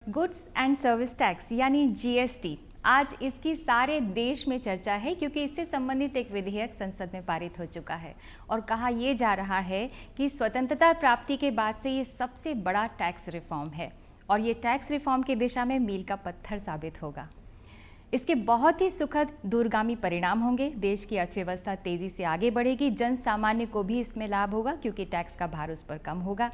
Goods and service tax यानी GST, आज इसकी सारे देश में चर्चा है क्योंकि इससे संबंधित एक विधेयक संसद में पारित हो चुका है और कहा यह जा रहा है कि स्वतंत्रता प्राप्ति के बाद से ये सबसे बड़ा टैक्स रिफॉर्म है और ये टैक्स रिफॉर्म की दिशा में मील का पत्थर साबित होगा। इसके बहुत ही सुखद दूरगामी परिणाम होंगे। देश की अर्थव्यवस्था तेजी से आगे बढ़ेगी, जन सामान्य को भी इसमें लाभ होगा क्योंकि टैक्स का भार उस पर कम होगा।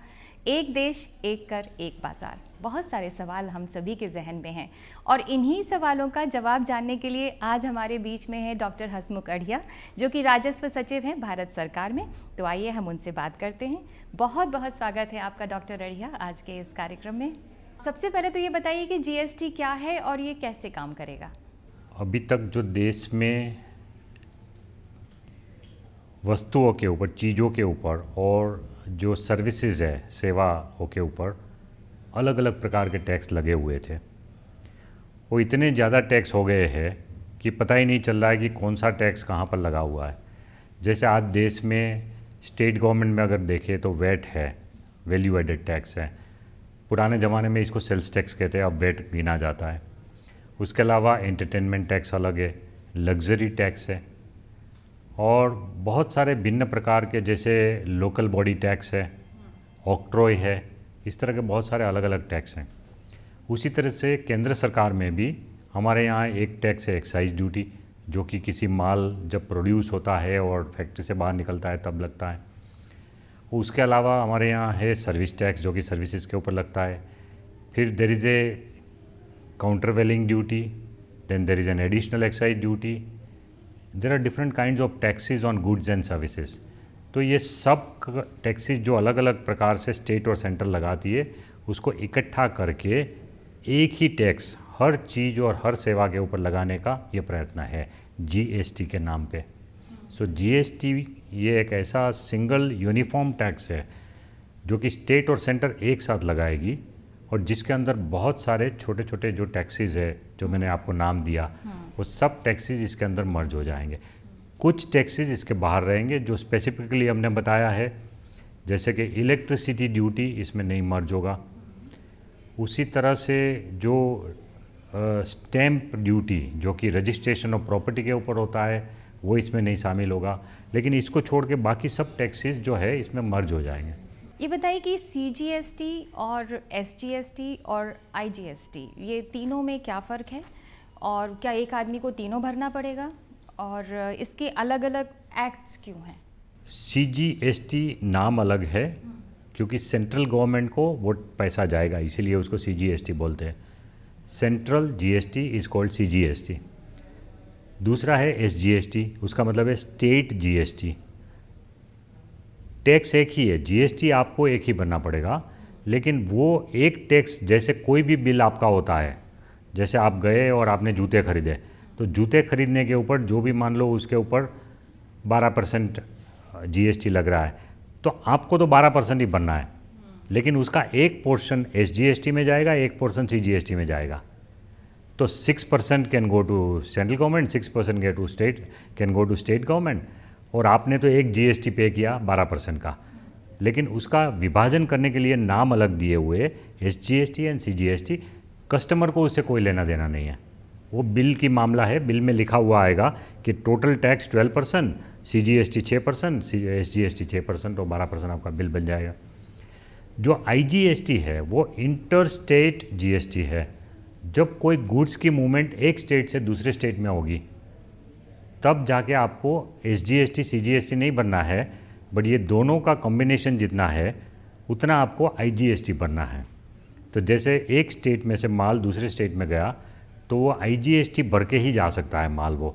एक देश, एक कर, एक बाजार, बहुत सारे सवाल हम सभी के जहन में हैं और इन्हीं सवालों का जवाब जानने के लिए आज हमारे बीच में है डॉक्टर हसमुख अढ़िया, जो कि राजस्व सचिव हैं भारत सरकार में। तो आइए हम उनसे बात करते हैं। बहुत बहुत स्वागत है आपका डॉक्टर अढ़िया आज के इस कार्यक्रम में। सबसे पहले तो ये बताइए कि जीएसटी क्या है और ये कैसे काम करेगा। अभी तक जो देश में वस्तुओं के ऊपर, चीज़ों के ऊपर और जो सर्विसेज है, सेवाओं के ऊपर अलग अलग प्रकार के टैक्स लगे हुए थे, वो इतने ज़्यादा टैक्स हो गए हैं कि पता ही नहीं चल रहा है कि कौन सा टैक्स कहाँ पर लगा हुआ है। जैसे आज देश में स्टेट गवर्नमेंट में अगर देखें तो वैट है, वैल्यू एडेड टैक्स है। पुराने ज़माने में इसको सेल्स टैक्स कहते हैं, अब वैट गिना जाता है। उसके अलावा एंटरटेनमेंट टैक्स अलग है, लग्जरी टैक्स है और बहुत सारे भिन्न प्रकार के जैसे लोकल बॉडी टैक्स है, ऑक्ट्रॉय है, इस तरह के बहुत सारे अलग अलग टैक्स हैं। उसी तरह से केंद्र सरकार में भी हमारे यहाँ एक टैक्स है एक्साइज ड्यूटी, जो कि किसी माल जब प्रोड्यूस होता है और फैक्ट्री से बाहर निकलता है तब लगता है। उसके अलावा हमारे यहाँ है सर्विस टैक्स, जो कि सर्विसेज के ऊपर लगता है। फिर there is a countervailing duty, then there is an additional excise duty. There are different kinds of taxes on goods and services. तो ये सब टैक्सेस जो अलग अलग प्रकार से स्टेट और सेंटर लगाती है, उसको इकट्ठा करके एक ही टैक्स हर चीज़ और हर सेवा के ऊपर लगाने का ये प्रयत्न है जीएसटी के नाम पे। सो जीएसटी ये एक ऐसा सिंगल यूनिफॉर्म टैक्स है जो कि स्टेट और सेंटर एक साथ लगाएगी और जिसके अंदर बहुत सारे छोटे छोटे जो टैक्सेस है, जो मैंने आपको नाम दिया, वो सब टैक्सेस इसके अंदर मर्ज हो जाएंगे। कुछ टैक्सेस इसके बाहर रहेंगे जो स्पेसिफिकली हमने बताया है, जैसे कि इलेक्ट्रिसिटी ड्यूटी इसमें नहीं मर्ज होगा। उसी तरह से जो स्टैम्प ड्यूटी, जो कि रजिस्ट्रेशन ऑफ प्रॉपर्टी के ऊपर होता है, वो इसमें नहीं शामिल होगा। लेकिन इसको छोड़ के बाकी सब टैक्सेस जो है इसमें मर्ज हो जाएंगे। ये बताइए कि सीजीएसटी और एसजीएसटी और आईजीएसटी, ये तीनों में क्या फ़र्क है और क्या एक आदमी को तीनों भरना पड़ेगा और इसके अलग अलग एक्ट्स क्यों हैं? सीजीएसटी नाम अलग है क्योंकि सेंट्रल गवर्नमेंट को वो पैसा जाएगा, इसीलिए उसको सीजीएसटी बोलते हैं। Central GST is called CGST. दूसरा है एसजीएसटी, उसका मतलब है स्टेट जीएसटी। टैक्स एक ही है, जीएसटी आपको एक ही भरना पड़ेगा, लेकिन वो एक टैक्स, जैसे कोई भी बिल आपका होता है, जैसे आप गए और आपने जूते खरीदे, तो जूते खरीदने के ऊपर जो भी मान लो उसके ऊपर 12% जीएसटी लग रहा है, तो आपको तो 12% ही भरना है, लेकिन उसका एक पोर्शन एसजीएसटी में जाएगा, एक पोर्शन सीजीएसटी में जाएगा। तो 6% can go to central government, 6% can go to state government. और आपने तो एक जीएसटी पे किया 12% का, लेकिन उसका विभाजन करने के लिए नाम अलग दिए हुए एसजीएसटी एंड सीजीएसटी। कस्टमर को उससे कोई लेना देना नहीं है, वो बिल की मामला है। बिल में लिखा हुआ आएगा कि टोटल टैक्स 12%, सीजीएसटी 6%, एसजीएसटी 6% और 12% आपका बिल बन जाएगा। जो आईजीएसटी है वो इंटर स्टेट जीएसटी है। जब कोई गुड्स की मूवमेंट एक स्टेट से दूसरे स्टेट में होगी तब जाके आपको एसजीएसटी सीजीएसटी नहीं भरना है, बट ये दोनों का कॉम्बिनेशन जितना है उतना आपको आईजीएसटी भरना है। तो जैसे एक स्टेट में से माल दूसरे स्टेट में गया तो वो आईजीएसटी भर के ही जा सकता है माल वो,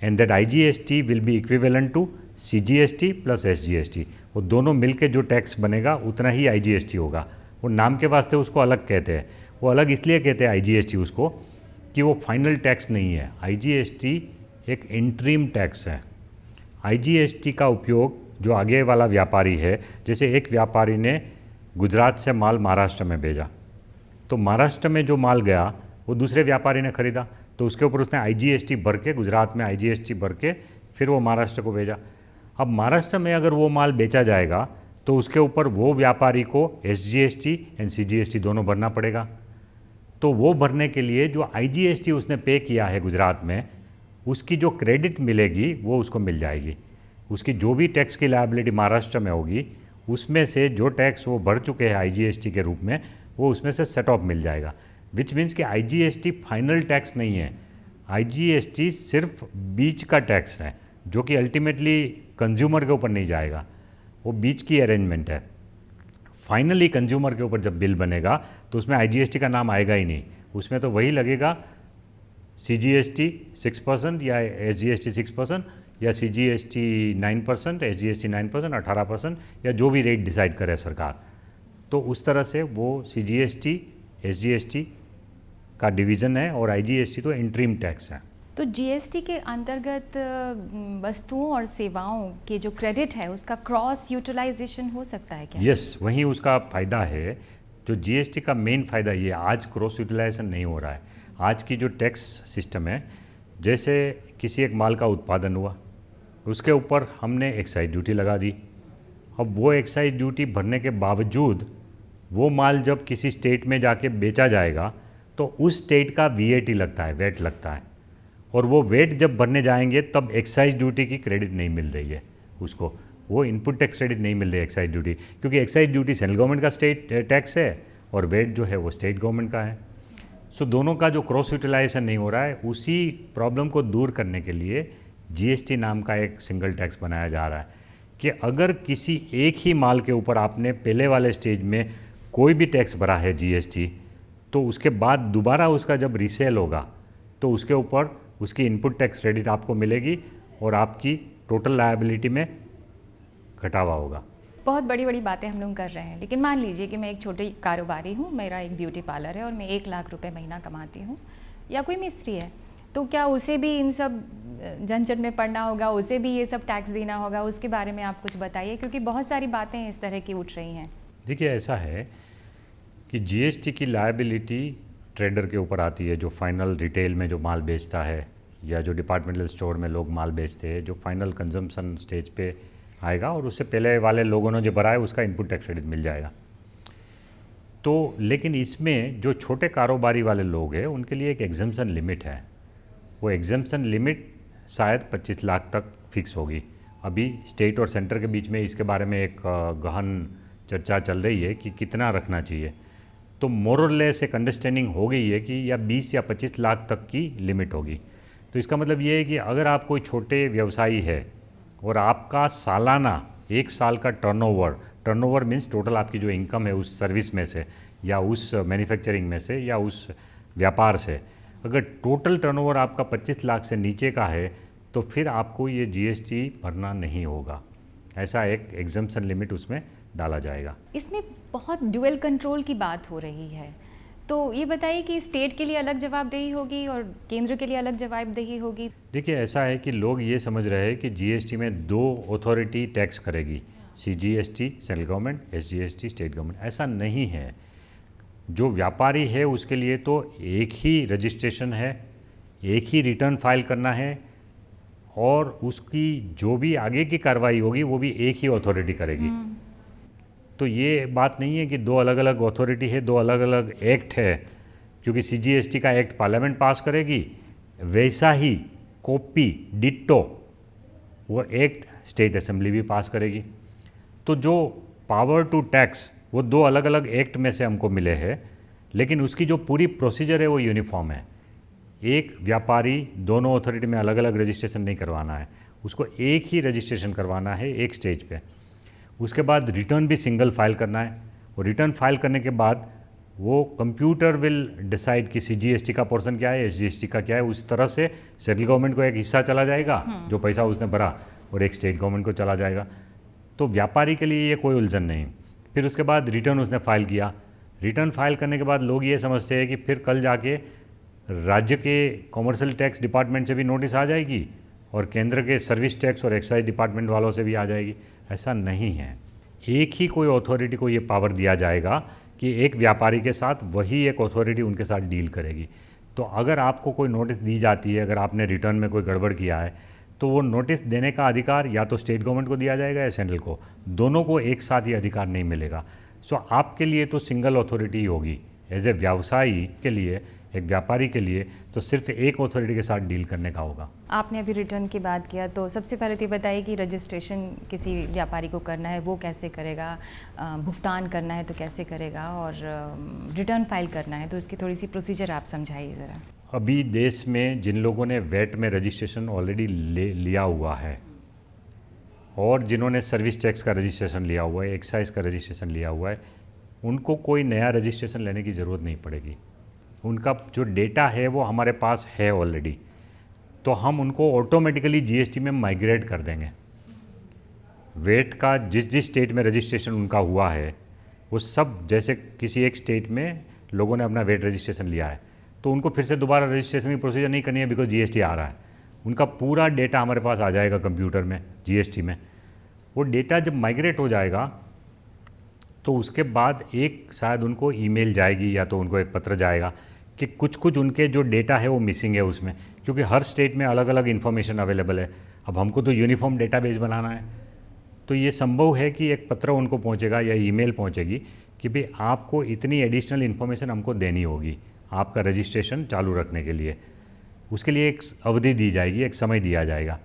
and that IGST will be equivalent to CGST plus SGST. वो दोनों मिलके जो टैक्स बनेगा उतना ही आईजीएसटी होगा। वो नाम के वास्ते उसको अलग कहते हैं, वो अलग इसलिए कहते हैं आईजीएसटी उसको कि वो फाइनल टैक्स नहीं है। आईजीएसटी एक इंटरिम टैक्स है। आईजीएसटी का उपयोग जो आगे वाला व्यापारी है, जैसे एक व्यापारी ने गुजरात से माल महाराष्ट्र में भेजा, तो महाराष्ट्र में जो माल गया वो दूसरे व्यापारी ने खरीदा, तो उसके ऊपर उसने आईजीएसटी भर के, गुजरात में आईजीएसटी भर के फिर वो महाराष्ट्र को भेजा। अब महाराष्ट्र में अगर वो माल बेचा जाएगा तो उसके ऊपर वो व्यापारी को एसजीएसटी एंड सीजीएसटी दोनों भरना पड़ेगा। तो वो भरने के लिए जो IGST उसने पे किया है गुजरात में, उसकी जो क्रेडिट मिलेगी वो उसको मिल जाएगी। उसकी जो भी टैक्स की लायबिलिटी महाराष्ट्र में होगी, उसमें से जो टैक्स वो भर चुके हैं IGST के रूप में, वो उसमें से सेट ऑफ मिल जाएगा। विच मीन्स कि IGST फाइनल टैक्स नहीं है। IGST सिर्फ बीच का टैक्स है, जो कि अल्टीमेटली कंज्यूमर के ऊपर नहीं जाएगा, वो बीच की अरेंजमेंट है। फाइनली कंज्यूमर के ऊपर जब बिल बनेगा तो उसमें IGST का नाम आएगा ही नहीं, उसमें तो वही लगेगा CGST 6% या SGST 6% या CGST 9%, SGST 9%, 18% या जो भी रेट डिसाइड करे सरकार। तो उस तरह से वो CGST SGST का डिवीज़न है और IGST तो इंटरिम टैक्स है। तो GST के अंतर्गत वस्तुओं और सेवाओं के जो क्रेडिट है उसका क्रॉस यूटिलाइजेशन हो सकता है क्या? यस, वहीं उसका फ़ायदा है। जो GST का मेन फ़ायदा ये, आज क्रॉस यूटिलाइजेशन नहीं हो रहा है। आज की जो टैक्स सिस्टम है, जैसे किसी एक माल का उत्पादन हुआ, उसके ऊपर हमने एक्साइज ड्यूटी लगा दी। अब वो एक्साइज ड्यूटी भरने के बावजूद वो माल जब किसी स्टेट में जाके बेचा जाएगा तो उस स्टेट का VAT लगता है, वेट लगता है, और वो वेट जब भरने जाएंगे तब एक्साइज ड्यूटी की क्रेडिट नहीं मिल रही है उसको, वो इनपुट टैक्स क्रेडिट नहीं मिल रही है एक्साइज ड्यूटी, क्योंकि एक्साइज ड्यूटी सेंट्रल गवर्नमेंट का स्टेट टैक्स है और वेट जो है वो स्टेट गवर्नमेंट का है। सो दोनों का जो क्रॉस यूटिलाइजेशन नहीं हो रहा है, उसी प्रॉब्लम को दूर करने के लिए GST नाम का एक सिंगल टैक्स बनाया जा रहा है कि अगर किसी एक ही माल के ऊपर आपने पहले वाले स्टेज में कोई भी टैक्स भरा है GST, तो उसके बाद दोबारा उसका जब रीसेल होगा तो उसके ऊपर उसकी इनपुट टैक्स क्रेडिट आपको मिलेगी और आपकी टोटल लायबिलिटी में घटावा होगा। बहुत बड़ी बड़ी बातें हम लोग कर रहे हैं, लेकिन मान लीजिए कि मैं एक छोटी कारोबारी हूँ, मेरा एक ब्यूटी पार्लर है और मैं 1 लाख रुपए महीना कमाती हूँ, या कोई मिस्त्री है, तो क्या उसे भी इन सब झंझट में पड़ना होगा, उसे भी ये सब टैक्स देना होगा? उसके बारे में आप कुछ बताइए, क्योंकि बहुत सारी बातें इस तरह की उठ रही हैं। देखिए, ऐसा है कि GST की लायबिलिटी ट्रेडर के ऊपर आती है, जो फाइनल रिटेल में जो माल बेचता है या जो डिपार्टमेंटल स्टोर में लोग माल बेचते हैं, जो फाइनल कंजम्पशन स्टेज पे आएगा और उससे पहले वाले लोगों ने जो भरा है उसका इनपुट टैक्स क्रेडिट मिल जाएगा। तो लेकिन इसमें जो छोटे कारोबारी वाले लोग हैं उनके लिए एक एग्जम्पशन लिमिट है। वो एग्जम्पशन लिमिट शायद 25 लाख तक फिक्स होगी। अभी स्टेट और सेंटर के बीच में इसके बारे में एक गहन चर्चा चल रही है कि कितना रखना चाहिए। तो मोर और लेस एक अंडरस्टैंडिंग हो गई है कि या 20 या 25 लाख तक की लिमिट होगी। तो इसका मतलब ये है कि अगर आप कोई छोटे व्यवसायी है और आपका सालाना 1 साल का टर्नओवर मीन्स टोटल आपकी जो इनकम है उस सर्विस में से या उस मैन्युफैक्चरिंग में से या उस व्यापार से, अगर टोटल टर्नओवर आपका 25 लाख से नीचे का है तो फिर आपको ये GST भरना नहीं होगा। ऐसा एक एग्जम्पशन लिमिट उसमें डाला जाएगा। इसमें बहुत ड्यूअल कंट्रोल की बात हो रही है, तो ये बताइए कि स्टेट के लिए अलग जवाबदेही होगी और केंद्र के लिए अलग जवाबदेही होगी? देखिए, ऐसा है कि लोग ये समझ रहे हैं कि GST में 2 अथॉरिटी टैक्स करेगी, CGST central government, SGST state government. ऐसा नहीं है। जो व्यापारी है उसके लिए तो एक ही रजिस्ट्रेशन है, एक ही रिटर्न फाइल करना है और उसकी जो भी आगे की कार्रवाई होगी वो भी एक ही अथॉरिटी करेगी। तो ये बात नहीं है कि 2 अलग अलग अथॉरिटी है, 2 अलग अलग एक्ट है, क्योंकि CGST का एक्ट पार्लियामेंट पास करेगी, वैसा ही कॉपी डिट्टो वो एक्ट स्टेट असेंबली भी पास करेगी। तो जो पावर टू टैक्स वो 2 अलग अलग एक्ट में से हमको मिले हैं, लेकिन उसकी जो पूरी प्रोसीजर है वो यूनिफॉर्म है। एक व्यापारी दोनों अथॉरिटी में अलग अलग रजिस्ट्रेशन नहीं करवाना है, उसको एक ही रजिस्ट्रेशन करवाना है एक स्टेज पे। उसके बाद रिटर्न भी सिंगल फाइल करना है और रिटर्न फाइल करने के बाद वो कंप्यूटर विल डिसाइड कि CGST का पोर्शन क्या है, SGST का क्या है। उस तरह से सेंट्रल गवर्नमेंट को एक हिस्सा चला जाएगा जो पैसा उसने भरा और एक स्टेट गवर्नमेंट को चला जाएगा। तो व्यापारी के लिए ये कोई उलझन नहीं। फिर उसके बाद रिटर्न उसने फाइल किया, रिटर्न फाइल करने के बाद लोग ये समझते हैं कि फिर कल जाके राज्य के कॉमर्शियल टैक्स डिपार्टमेंट से भी नोटिस आ जाएगी और केंद्र के सर्विस टैक्स और एक्साइज डिपार्टमेंट वालों से भी आ जाएगी। ऐसा नहीं है। एक ही कोई अथॉरिटी को ये पावर दिया जाएगा कि एक व्यापारी के साथ वही एक अथॉरिटी उनके साथ डील करेगी। तो अगर आपको कोई नोटिस दी जाती है, अगर आपने रिटर्न में कोई गड़बड़ किया है, तो वो नोटिस देने का अधिकार या तो स्टेट गवर्नमेंट को दिया जाएगा या सेंट्रल को, दोनों को एक साथ ये अधिकार नहीं मिलेगा। सो आपके लिए तो सिंगल अथॉरिटी ही होगी, एज ए व्यवसायी के लिए, एक व्यापारी के लिए तो सिर्फ एक अथॉरिटी के साथ डील करने का होगा। आपने अभी रिटर्न की बात किया, तो सबसे पहले तो ये बताइए कि रजिस्ट्रेशन किसी व्यापारी को करना है वो कैसे करेगा, भुगतान करना है तो कैसे करेगा, और रिटर्न फाइल करना है तो इसकी थोड़ी सी प्रोसीजर आप समझाइए ज़रा। अभी देश में जिन लोगों ने वैट में रजिस्ट्रेशन ऑलरेडी लिया हुआ है और जिन्होंने सर्विस टैक्स का रजिस्ट्रेशन लिया हुआ है, एक्साइज का रजिस्ट्रेशन लिया हुआ है, उनको कोई नया रजिस्ट्रेशन लेने की ज़रूरत नहीं पड़ेगी। उनका जो डेटा है वो हमारे पास है ऑलरेडी, तो हम उनको ऑटोमेटिकली जीएसटी में माइग्रेट कर देंगे। वेट का जिस जिस स्टेट में रजिस्ट्रेशन उनका हुआ है वो सब, जैसे किसी एक स्टेट में लोगों ने अपना वेट रजिस्ट्रेशन लिया है तो उनको फिर से दोबारा रजिस्ट्रेशन की प्रोसीजर नहीं करनी है, बिकॉज जीएसटी आ रहा है। उनका पूरा डेटा हमारे पास आ जाएगा कंप्यूटर में, जीएसटी में। वो डेटा जब माइग्रेट हो जाएगा तो उसके बाद एक शायद उनको ईमेल जाएगी या तो उनको एक पत्र जाएगा कि कुछ कुछ उनके जो डेटा है वो मिसिंग है उसमें, क्योंकि हर स्टेट में अलग अलग इन्फॉर्मेशन अवेलेबल है। अब हमको तो यूनिफॉर्म डेटाबेस बनाना है, तो ये संभव है कि एक पत्र उनको पहुंचेगा या ईमेल पहुंचेगी कि भाई आपको इतनी एडिशनल इन्फॉर्मेशन हमको देनी होगी आपका रजिस्ट्रेशन चालू रखने के लिए। उसके लिए एक अवधि दी जाएगी, एक समय दिया जाएगा,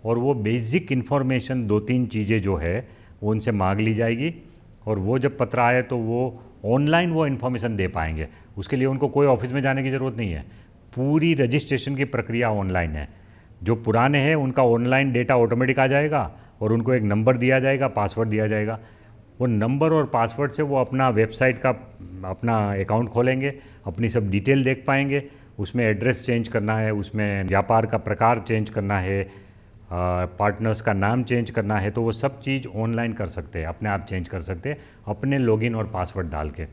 और वो बेसिक इन्फॉर्मेशन 2-3 चीज़ें जो है वो उनसे मांग ली जाएगी, और वो जब पत्र आए तो वो ऑनलाइन वो इन्फॉर्मेशन दे पाएंगे। उसके लिए उनको कोई ऑफिस में जाने की ज़रूरत नहीं है, पूरी रजिस्ट्रेशन की प्रक्रिया ऑनलाइन है। जो पुराने हैं उनका ऑनलाइन डेटा ऑटोमेटिक आ जाएगा और उनको एक नंबर दिया जाएगा, पासवर्ड दिया जाएगा। वो नंबर और पासवर्ड से वो अपना वेबसाइट का अपना अकाउंट खोलेंगे, अपनी सब डिटेल देख पाएंगे। उसमें एड्रेस चेंज करना है, उसमें व्यापार का प्रकार चेंज करना है, पार्टनर्स का नाम चेंज करना है, तो वो सब चीज़ ऑनलाइन कर सकते हैं, अपने आप चेंज कर सकते हैं अपने लॉगिन और पासवर्ड डाल के।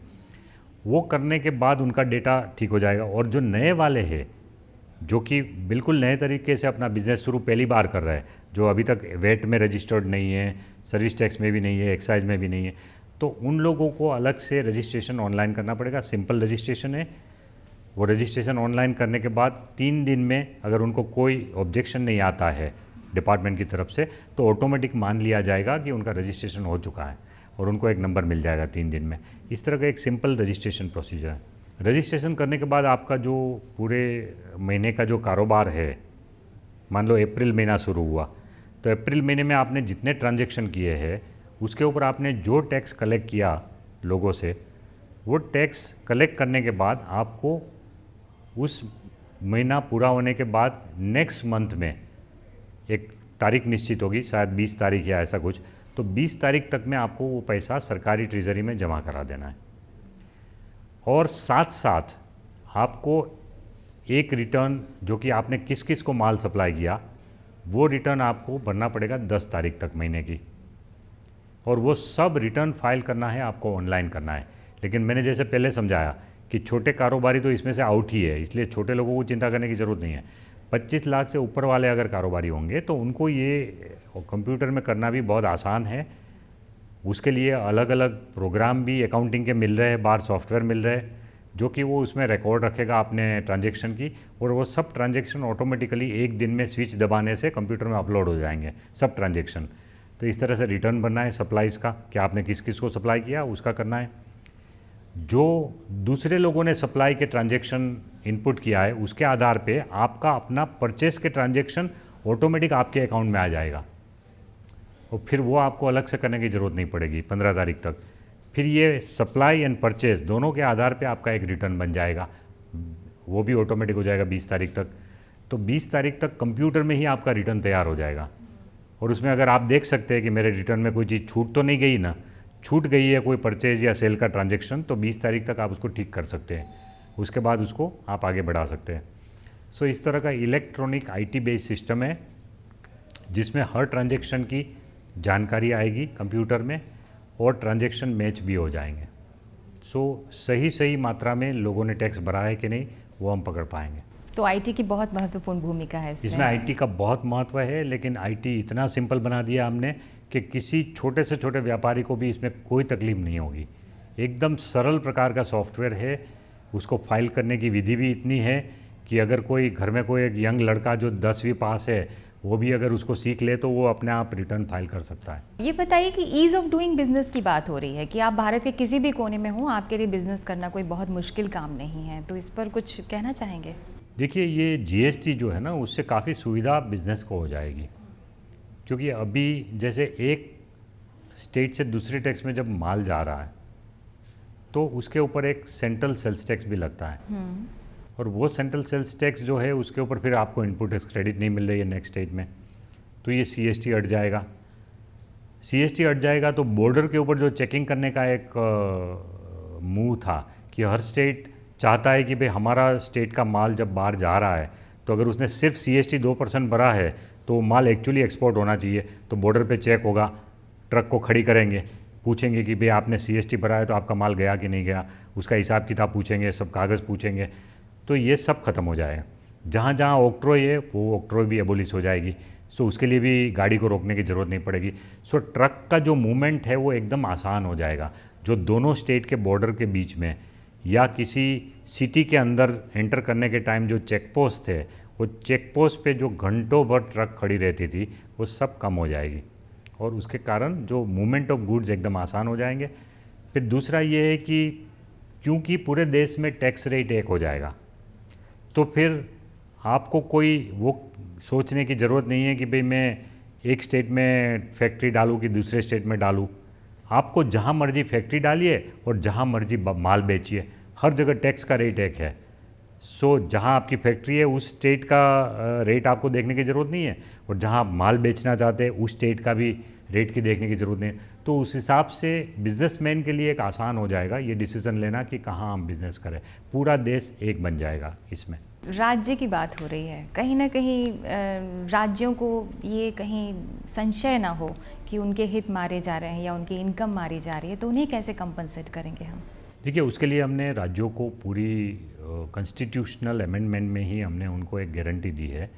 वो करने के बाद उनका डेटा ठीक हो जाएगा। और जो नए वाले हैं जो कि बिल्कुल नए तरीके से अपना बिज़नेस शुरू पहली बार कर रहा है, जो अभी तक वेट में रजिस्टर्ड नहीं है, सर्विस टैक्स में भी नहीं है, एक्साइज में भी नहीं है, तो उन लोगों को अलग से रजिस्ट्रेशन ऑनलाइन करना पड़ेगा। सिंपल रजिस्ट्रेशन है। वो रजिस्ट्रेशन ऑनलाइन करने के बाद 3 दिन में अगर उनको कोई ऑब्जेक्शन नहीं आता है डिपार्टमेंट की तरफ से, तो ऑटोमेटिक मान लिया जाएगा कि उनका रजिस्ट्रेशन हो चुका है और उनको एक नंबर मिल जाएगा 3 दिन में। इस तरह का एक सिंपल रजिस्ट्रेशन प्रोसीजर है। रजिस्ट्रेशन करने के बाद आपका जो पूरे महीने का जो कारोबार है, मान लो अप्रैल महीना शुरू हुआ, तो अप्रैल महीने में आपने जितने ट्रांजैक्शन किए हैं उसके ऊपर आपने जो टैक्स कलेक्ट किया लोगों से, वो टैक्स कलेक्ट करने के बाद आपको उस महीना पूरा होने के बाद नेक्स्ट मंथ में एक तारीख निश्चित होगी, शायद 20 तारीख या ऐसा कुछ, तो 20 तारीख तक में आपको वो पैसा सरकारी ट्रेजरी में जमा करा देना है। और साथ साथ आपको एक रिटर्न जो कि आपने किस किस को माल सप्लाई किया, वो रिटर्न आपको भरना पड़ेगा 10 तारीख तक महीने की, और वो सब रिटर्न फाइल करना है, आपको ऑनलाइन करना है। लेकिन मैंने जैसे पहले समझाया कि छोटे कारोबारी तो इसमें से आउट ही है, इसलिए छोटे लोगों को चिंता करने की ज़रूरत नहीं है। 25 लाख से ऊपर वाले अगर कारोबारी होंगे तो उनको ये कंप्यूटर में करना भी बहुत आसान है। उसके लिए अलग अलग प्रोग्राम भी अकाउंटिंग के मिल रहे हैं, बाहर सॉफ्टवेयर मिल रहे हैं जो कि वो उसमें रिकॉर्ड रखेगा अपने ट्रांजैक्शन की, और वो सब ट्रांजैक्शन ऑटोमेटिकली एक दिन में स्विच दबाने से कंप्यूटर में अपलोड हो जाएंगे सब ट्रांजैक्शन। तो इस तरह से रिटर्न बनना है सप्लाईज़ का, कि आपने किस किस को सप्लाई किया उसका करना है। जो दूसरे लोगों ने सप्लाई के ट्रांजैक्शन इनपुट किया है उसके आधार पे आपका अपना परचेस के ट्रांजैक्शन ऑटोमेटिक आपके अकाउंट में आ जाएगा, और फिर वो आपको अलग से करने की ज़रूरत नहीं पड़ेगी 15 तारीख तक। फिर ये सप्लाई एंड परचेस दोनों के आधार पे आपका एक रिटर्न बन जाएगा, वो भी ऑटोमेटिक हो जाएगा 20 तारीख तक। तो 20 तारीख तक कंप्यूटर में ही आपका रिटर्न तैयार हो जाएगा, और उसमें अगर आप देख सकते हैं कि मेरे रिटर्न में कोई चीज़ छूट तो नहीं गई ना, छूट गई है कोई परचेज या सेल का ट्रांजैक्शन, तो 20 तारीख तक आप उसको ठीक कर सकते हैं, उसके बाद उसको आप आगे बढ़ा सकते हैं। सो इस तरह का इलेक्ट्रॉनिक IT बेस्ड सिस्टम है जिसमें हर ट्रांजैक्शन की जानकारी आएगी कंप्यूटर में, और ट्रांजैक्शन मैच भी हो जाएंगे। सो सही मात्रा में लोगों ने टैक्स भरा है कि नहीं वो हम पकड़ पाएंगे। तो IT की बहुत महत्वपूर्ण भूमिका है इसमें IT का बहुत महत्व है, लेकिन IT इतना सिंपल बना दिया हमने कि किसी छोटे से छोटे व्यापारी को भी इसमें कोई तकलीफ नहीं होगी। एकदम सरल प्रकार का सॉफ्टवेयर है। उसको फाइल करने की विधि भी इतनी है कि अगर कोई घर में कोई एक यंग लड़का जो 10वीं पास है वो भी अगर उसको सीख ले तो वो अपने आप रिटर्न फाइल कर सकता है। ये बताइए कि ईज़ ऑफ डूइंग बिजनेस की बात हो रही है कि आप भारत के किसी भी कोने में हो, आपके लिए बिजनेस करना कोई बहुत मुश्किल काम नहीं है, तो इस पर कुछ कहना चाहेंगे? देखिए, ये जीएसटी जो है ना, उससे काफ़ी सुविधा बिजनेस को हो जाएगी, क्योंकि अभी जैसे एक स्टेट से दूसरे टैक्स में जब माल जा रहा है तो उसके ऊपर एक सेंट्रल सेल्स टैक्स भी लगता है, और वो सेंट्रल सेल्स टैक्स जो है उसके ऊपर फिर आपको इनपुट टैक्स क्रेडिट नहीं मिल रही है नेक्स्ट स्टेज में, तो ये सीएसटी हट जाएगा। सीएसटी हट जाएगा तो बॉर्डर के ऊपर जो चेकिंग करने का एक मूव था कि हर स्टेट चाहता है कि भाई हमारा स्टेट का माल जब बाहर जा रहा है तो अगर उसने सिर्फ सीएसटी 2% भरा है तो वो माल एक्चुअली एक्सपोर्ट होना चाहिए, तो बॉर्डर पे चेक होगा, ट्रक को खड़ी करेंगे, पूछेंगे कि भाई आपने सीएसटी भरा है तो आपका माल गया कि नहीं गया, उसका हिसाब किताब पूछेंगे, सब कागज़ पूछेंगे, तो ये सब खत्म हो जाएगा। जहाँ जहाँ ऑक्ट्रोय है वो ऑक्ट्रोय भी एबोलिश हो जाएगी, सो उसके लिए भी गाड़ी को रोकने की ज़रूरत नहीं पड़ेगी। सो ट्रक का जो मूवमेंट है वो एकदम आसान हो जाएगा। जो दोनों स्टेट के बॉर्डर के बीच में या किसी सिटी के अंदर एंटर करने के टाइम जो चेक पोस्ट थे, वो चेक पोस्ट पे जो घंटों भर ट्रक खड़ी रहती थी वो सब कम हो जाएगी, और उसके कारण जो मूवमेंट ऑफ गुड्स एकदम आसान हो जाएंगे। फिर दूसरा ये है कि क्योंकि पूरे देश में टैक्स रेट एक हो जाएगा, तो फिर आपको कोई वो सोचने की ज़रूरत नहीं है कि भाई मैं एक स्टेट में फैक्ट्री डालूँ कि दूसरे स्टेट में डालूँ। आपको जहाँ मर्जी फैक्ट्री डालिए और जहाँ मर्जी माल बेचिए, हर जगह टैक्स का रेट एक है। सो जहाँ आपकी फैक्ट्री है उस स्टेट का रेट आपको देखने की ज़रूरत नहीं है, और जहाँ आप माल बेचना चाहते हैं उस स्टेट का भी रेट की देखने की ज़रूरत नहीं है। तो उस हिसाब से बिजनेसमैन के लिए एक आसान हो जाएगा ये डिसीज़न लेना कि कहाँ हम बिज़नेस करें, पूरा देश एक बन जाएगा इसमें। राज्य की बात हो रही है, कहीं ना कहीं राज्यों को ये कहीं संशय ना हो कि उनके हित मारे जा रहे हैं या उनकी इनकम मारी जा रही है, तो उन्हें कैसे कंपनसेट करेंगे हम? देखिए, उसके लिए हमने राज्यों को पूरी कॉन्स्टिट्यूशनल अमेंडमेंट में ही हमने उनको एक गारंटी दी है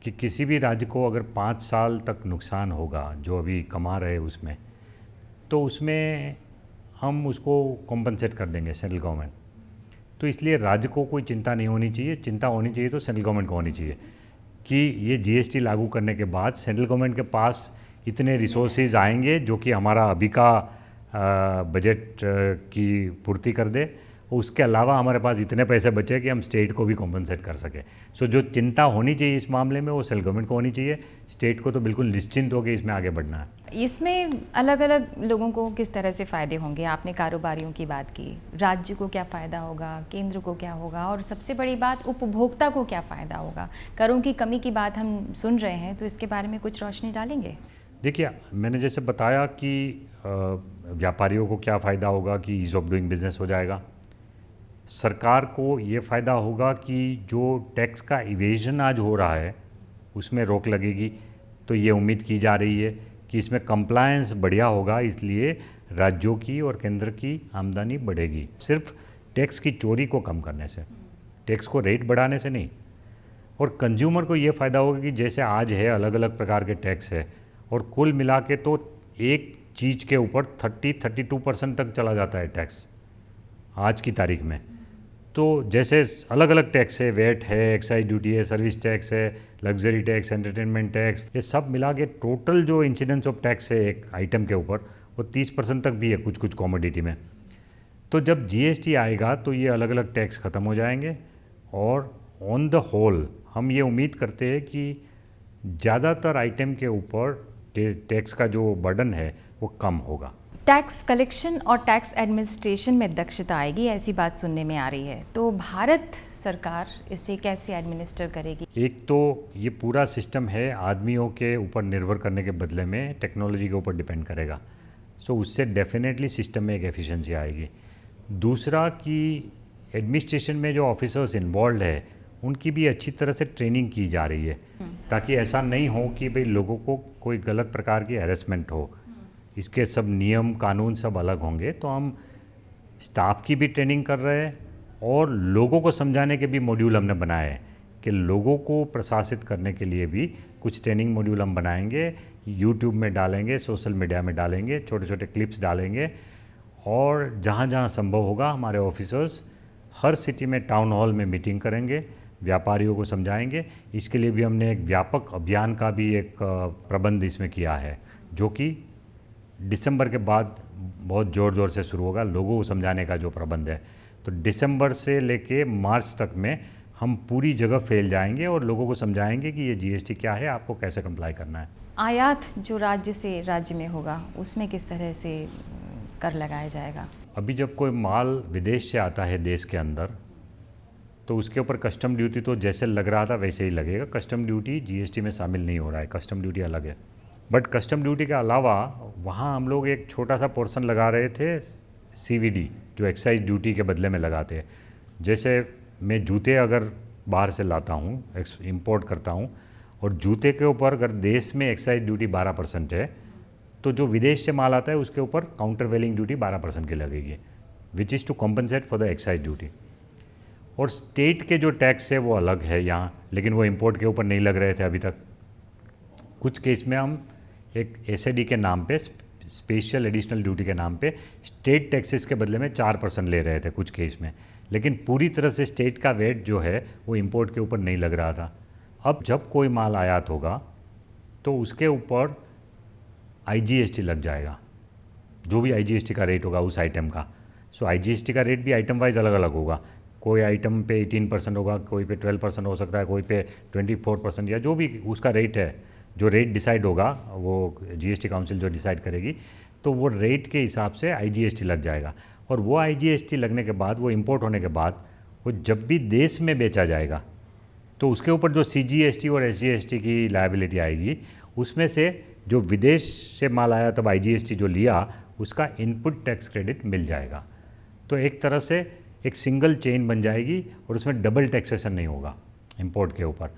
कि किसी भी राज्य को अगर 5 साल तक नुकसान होगा जो अभी कमा रहे उसमें, तो उसमें हम उसको कॉम्पनसेट कर देंगे सेंट्रल गवर्नमेंट। तो इसलिए राज्य को कोई चिंता नहीं होनी चाहिए, चिंता होनी चाहिए तो सेंट्रल गवर्नमेंट को होनी चाहिए कि ये जीएसटी लागू करने के बाद सेंट्रल गवर्नमेंट के पास इतने रिसोर्सेज आएंगे जो कि हमारा अभी का बजट की पूर्ति कर दे, और उसके अलावा हमारे पास इतने पैसे बचे कि हम स्टेट को भी कॉम्पनसेट कर सके। सो जो चिंता होनी चाहिए इस मामले में वो सेंट्रल गवर्नमेंट को होनी चाहिए, स्टेट को तो बिल्कुल निश्चिंत होकर इसमें आगे बढ़ना है। इसमें अलग अलग लोगों को किस तरह से फ़ायदे होंगे? आपने कारोबारियों की बात की, राज्य को क्या फ़ायदा होगा, केंद्र को क्या होगा, और सबसे बड़ी बात उपभोक्ता को क्या फ़ायदा होगा? करों की कमी की बात हम सुन रहे हैं, तो इसके बारे में कुछ रोशनी डालेंगे? देखिए, मैंने जैसे बताया कि व्यापारियों को क्या फ़ायदा होगा कि ईज़ ऑफ डूइंग बिजनेस हो जाएगा। सरकार को ये फ़ायदा होगा कि जो टैक्स का इवेजन आज हो रहा है उसमें रोक लगेगी, तो ये उम्मीद की जा रही है कि इसमें कंप्लायंस बढ़िया होगा, इसलिए राज्यों की और केंद्र की आमदनी बढ़ेगी, सिर्फ टैक्स की चोरी को कम करने से, टैक्स को रेट बढ़ाने से नहीं। और कंज्यूमर को ये फ़ायदा होगा कि जैसे आज है अलग अलग प्रकार के टैक्स है, और कुल मिला के तो एक चीज़ के ऊपर 30-32% तक चला जाता है टैक्स आज की तारीख में। तो जैसे अलग अलग टैक्स है, वेट है, एक्साइज ड्यूटी है, सर्विस टैक्स है, लग्जरी टैक्स, एंटरटेनमेंट टैक्स, ये सब मिला के टोटल जो इंसिडेंस ऑफ टैक्स है एक आइटम के ऊपर वो 30% तक भी है कुछ कुछ कॉमोडिटी में। तो जब जीएसटी आएगा तो ये अलग अलग टैक्स ख़त्म हो जाएंगे, और ऑन द होल हम ये उम्मीद करते हैं कि ज़्यादातर आइटम के ऊपर टैक्स का जो बर्डन है वो कम होगा। टैक्स कलेक्शन और टैक्स एडमिनिस्ट्रेशन में दक्षता आएगी, ऐसी बात सुनने में आ रही है, तो भारत सरकार इसे कैसे एडमिनिस्टर करेगी? एक तो ये पूरा सिस्टम है आदमियों के ऊपर निर्भर करने के बदले में टेक्नोलॉजी के ऊपर डिपेंड करेगा, सो उससे डेफिनेटली सिस्टम में एक एफिशिएंसी आएगी। दूसरा कि एडमिनिस्ट्रेशन में जो ऑफिसर्स इन्वॉल्व है उनकी भी अच्छी तरह से ट्रेनिंग की जा रही है, ताकि ऐसा नहीं हो कि भाई लोगों को कोई गलत प्रकार की हैरेसमेंट हो। इसके सब नियम कानून सब अलग होंगे, तो हम स्टाफ की भी ट्रेनिंग कर रहे हैं और लोगों को समझाने के भी मॉड्यूल हमने बनाए हैं कि लोगों को प्रशासित करने के लिए भी कुछ ट्रेनिंग मॉड्यूल हम बनाएंगे, यूट्यूब में डालेंगे, सोशल मीडिया में डालेंगे, छोटे छोटे क्लिप्स डालेंगे, और जहाँ जहाँ संभव होगा हमारे ऑफिसर्स हर सिटी में टाउन हॉल में मीटिंग करेंगे, व्यापारियों को समझाएंगे। इसके लिए भी हमने एक व्यापक अभियान का भी एक प्रबंध इसमें किया है, जो कि दिसंबर के बाद बहुत ज़ोर से शुरू होगा, लोगों को समझाने का जो प्रबंध है। तो दिसंबर से लेके मार्च तक में हम पूरी जगह फैल जाएंगे और लोगों को समझाएंगे कि ये जीएसटी क्या है, आपको कैसे कंप्लाई करना है। आयात जो राज्य से राज्य में होगा उसमें किस तरह से कर लगाया जाएगा? अभी जब कोई माल विदेश से आता है देश के अंदर, तो उसके ऊपर कस्टम ड्यूटी तो जैसे लग रहा था वैसे ही लगेगा। कस्टम ड्यूटी जीएसटी में शामिल नहीं हो रहा है, कस्टम ड्यूटी अलग है। बट कस्टम ड्यूटी के अलावा वहाँ हम लोग एक छोटा सा पोर्शन लगा रहे थे सीवीडी, जो एक्साइज ड्यूटी के बदले में लगाते हैं। जैसे मैं जूते अगर बाहर से लाता हूँ, इंपोर्ट करता हूँ, और जूते के ऊपर अगर देश में एक्साइज ड्यूटी 12% है, तो जो विदेश से माल आता है उसके ऊपर काउंटर वेलिंग ड्यूटी 12% की लगेगी, which is to compensate for the excise duty. और स्टेट के जो टैक्स है वो अलग है यहाँ, लेकिन वो इंपोर्ट के ऊपर नहीं लग रहे थे अभी तक। कुछ केस में हम एक एसएडी के नाम पे, स्पेशल एडिशनल ड्यूटी के नाम पे, स्टेट टैक्सेस के बदले में 4% ले रहे थे कुछ केस में, लेकिन पूरी तरह से स्टेट का वेट जो है वो इंपोर्ट के ऊपर नहीं लग रहा था। अब जब कोई माल आयात होगा तो उसके ऊपर आईजीएसटी लग जाएगा, जो भी आईजीएसटी का रेट होगा उस आइटम का। सो आईजीएसटी का रेट भी आइटम वाइज अलग अलग होगा। कोई आइटम पे 18% होगा, कोई पे 12% हो सकता है, कोई पे 24%, या जो भी उसका रेट है, जो रेट डिसाइड होगा वो जीएसटी काउंसिल जो डिसाइड करेगी, तो वो रेट के हिसाब से आईजीएसटी लग जाएगा। और वो आईजीएसटी लगने के बाद, वो इंपोर्ट होने के बाद, वो जब भी देश में बेचा जाएगा तो उसके ऊपर जो सीजीएसटी और एसजीएसटी की लायबिलिटी आएगी, उसमें से जो विदेश से माल आया तब आईजीएसटी जो लिया उसका इनपुट टैक्स क्रेडिट मिल जाएगा। तो एक तरह से एक सिंगल चेन बन जाएगी और उसमें डबल टैक्सेशन नहीं होगा इंपोर्ट के ऊपर।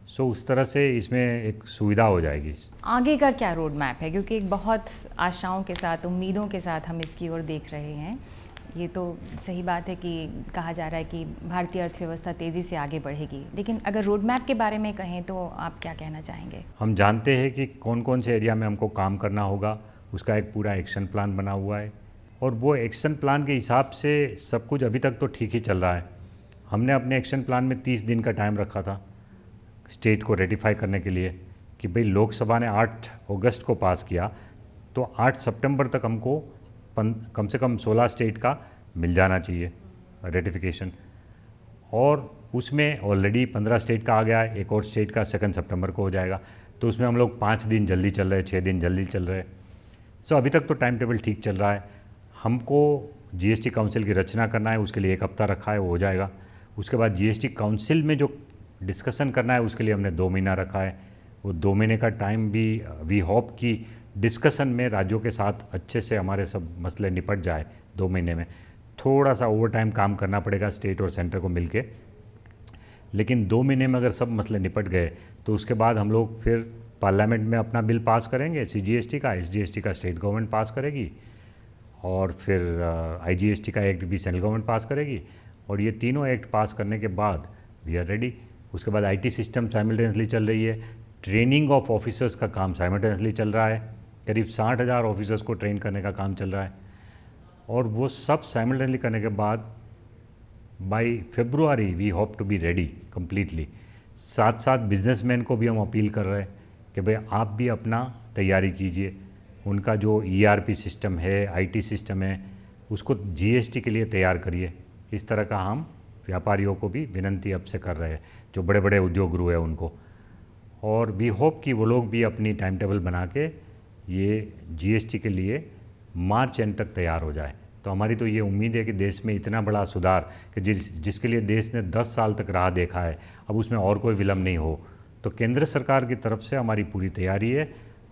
सो उस तरह से इसमें एक सुविधा हो जाएगी। आगे का क्या रोड मैप है, क्योंकि एक बहुत आशाओं के साथ, उम्मीदों के साथ हम इसकी ओर देख रहे हैं। ये तो सही बात है कि कहा जा रहा है कि भारतीय अर्थव्यवस्था तेज़ी से आगे बढ़ेगी, लेकिन अगर रोड मैप के बारे में कहें तो आप क्या कहना चाहेंगे? हम जानते हैं कि कौन कौन से एरिया में हमको काम करना होगा, उसका एक पूरा एक्शन प्लान बना हुआ है, और वो एक्शन प्लान के हिसाब से सब कुछ अभी तक तो ठीक ही चल रहा है। हमने अपने एक्शन प्लान में 30 दिन का टाइम रखा था स्टेट को रेटिफाई करने के लिए, कि भाई लोकसभा ने 8 अगस्त को पास किया, तो 8 सितंबर तक हमको कम से कम 16 स्टेट का मिल जाना चाहिए रेटिफिकेशन। और उसमें ऑलरेडी 15 स्टेट का आ गया है, एक और स्टेट का 2 सितंबर को हो जाएगा। तो उसमें हम लोग 5 दिन जल्दी चल रहे हैं, 6 दिन जल्दी चल रहे हैं। सो अभी तक तो टाइम टेबल ठीक चल रहा है। हमको जीएसटी काउंसिल की रचना करना है, उसके लिए 1 हफ्ता रखा है, वो हो जाएगा। उसके बाद जीएसटी काउंसिल में जो डिस्कशन करना है उसके लिए हमने 2 महीना रखा है। वो 2 महीने का टाइम भी वी होप कि डिस्कशन में राज्यों के साथ अच्छे से हमारे सब मसले निपट जाए 2 महीने में। थोड़ा सा ओवर टाइम काम करना पड़ेगा स्टेट और सेंटर को मिलके, लेकिन 2 महीने में अगर सब मसले निपट गए तो उसके बाद हम लोग फिर पार्लियामेंट में अपना बिल पास करेंगे, सीजीएसटी का, एसजीएसटी का स्टेट गवर्नमेंट पास करेगी, और फिर आईजीएसटी का एक्ट भी सेंट्रल गवर्नमेंट पास करेगी। और ये तीनों एक्ट पास करने के बाद वी आर रेडी। उसके बाद आईटी सिस्टम साइमल्टेनियसली चल रही है, ट्रेनिंग ऑफ ऑफिसर्स का काम साइमल्टेनियसली चल रहा है, करीब 60,000 ऑफिसर्स को ट्रेन करने का काम चल रहा है। और वो सब साइमल्टेनियसली करने के बाद by February we hope to be ready completely. साथ साथ बिजनेसमैन को भी हम अपील कर रहे हैं कि भाई आप भी अपना तैयारी कीजिए, उनका जो ईआरपी सिस्टम है, आईटी सिस्टम है, उसको जीएसटी के लिए तैयार करिए। इस तरह का हम व्यापारियों को भी विनंती अब से कर रहे हैं, जो बड़े बड़े उद्योग गृह है उनको। और वी होप कि वो लोग भी अपनी टाइम टेबल बना के ये जीएसटी के लिए मार्च एंड तक तैयार हो जाए। तो हमारी तो ये उम्मीद है कि देश में इतना बड़ा सुधार कि जिसके लिए देश ने 10 साल तक राह देखा है, अब उसमें और कोई विलम्ब नहीं हो। तो केंद्र सरकार की तरफ से हमारी पूरी तैयारी है,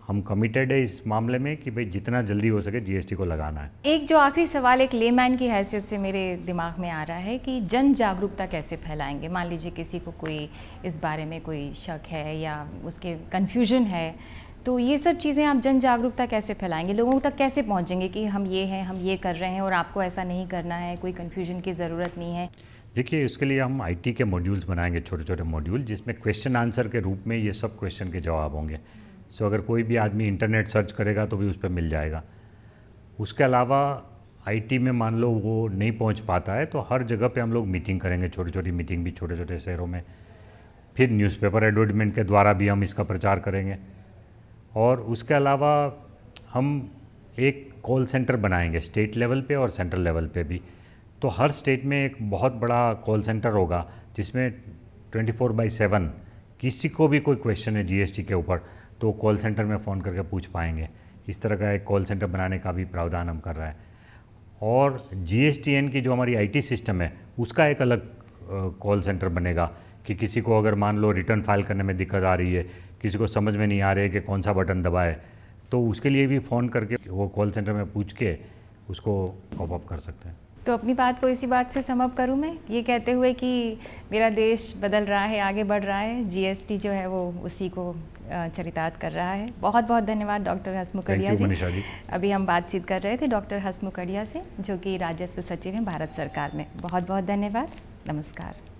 हम कमिटेड है इस मामले में कि भाई जितना जल्दी हो सके जीएसटी को लगाना है। एक जो आखिरी सवाल एक लेमैन की हैसियत से मेरे दिमाग में आ रहा है कि जन जागरूकता कैसे फैलाएंगे? मान लीजिए किसी को कोई इस बारे में कोई शक है या उसके कन्फ्यूजन है, तो ये सब चीज़ें आप जन जागरूकता कैसे फैलाएंगे? लोगों तक कैसे पहुंचेंगे कि हम ये हैं, हम ये कर रहे हैं और आपको ऐसा नहीं करना है, कोई कन्फ्यूजन की ज़रूरत नहीं है? देखिए, इसके लिए हम आईटी के मॉड्यूल्स बनाएंगे, छोटे छोटे मॉड्यूल, जिसमें क्वेश्चन आंसर के रूप में ये सब क्वेश्चन के जवाब होंगे। सो अगर कोई भी आदमी इंटरनेट सर्च करेगा तो भी उस पर मिल जाएगा। उसके अलावा आईटी में मान लो वो नहीं पहुंच पाता है, तो हर जगह पे हम लोग मीटिंग करेंगे, छोटी छोटी मीटिंग भी छोटे छोटे शहरों में। फिर न्यूज़पेपर एडवर्टाइजमेंट के द्वारा भी हम इसका प्रचार करेंगे। और उसके अलावा हम एक कॉल सेंटर बनाएंगे स्टेट लेवल पे और सेंट्रल लेवल पे भी। तो हर स्टेट में एक बहुत बड़ा कॉल सेंटर होगा जिसमें 24/7 किसी को भी कोई क्वेश्चन है जीएसटी के ऊपर तो कॉल सेंटर में फ़ोन करके पूछ पाएंगे। इस तरह का एक कॉल सेंटर बनाने का भी प्रावधान हम कर रहे हैं। और जीएसटीएन की जो हमारी आईटी सिस्टम है उसका एक अलग कॉल सेंटर बनेगा कि किसी को अगर मान लो रिटर्न फाइल करने में दिक्कत आ रही है, किसी को समझ में नहीं आ रही है कि कौन सा बटन दबाए, तो उसके लिए भी फ़ोन करके वो कॉल सेंटर में पूछ के उसको कॉप अप कर सकते हैं। तो अपनी बात को इसी बात से सम अप करूँ मैं ये कहते हुए कि मेरा देश बदल रहा है, आगे बढ़ रहा है, जीएसटी जो है वो उसी को चरितार्थ कर रहा है। बहुत बहुत धन्यवाद डॉक्टर हसमुखड़िया जी। मनीषा जी, अभी हम बातचीत कर रहे थे डॉक्टर हसमुखड़िया से जो कि राजस्व सचिव हैं भारत सरकार में। बहुत बहुत धन्यवाद। नमस्कार।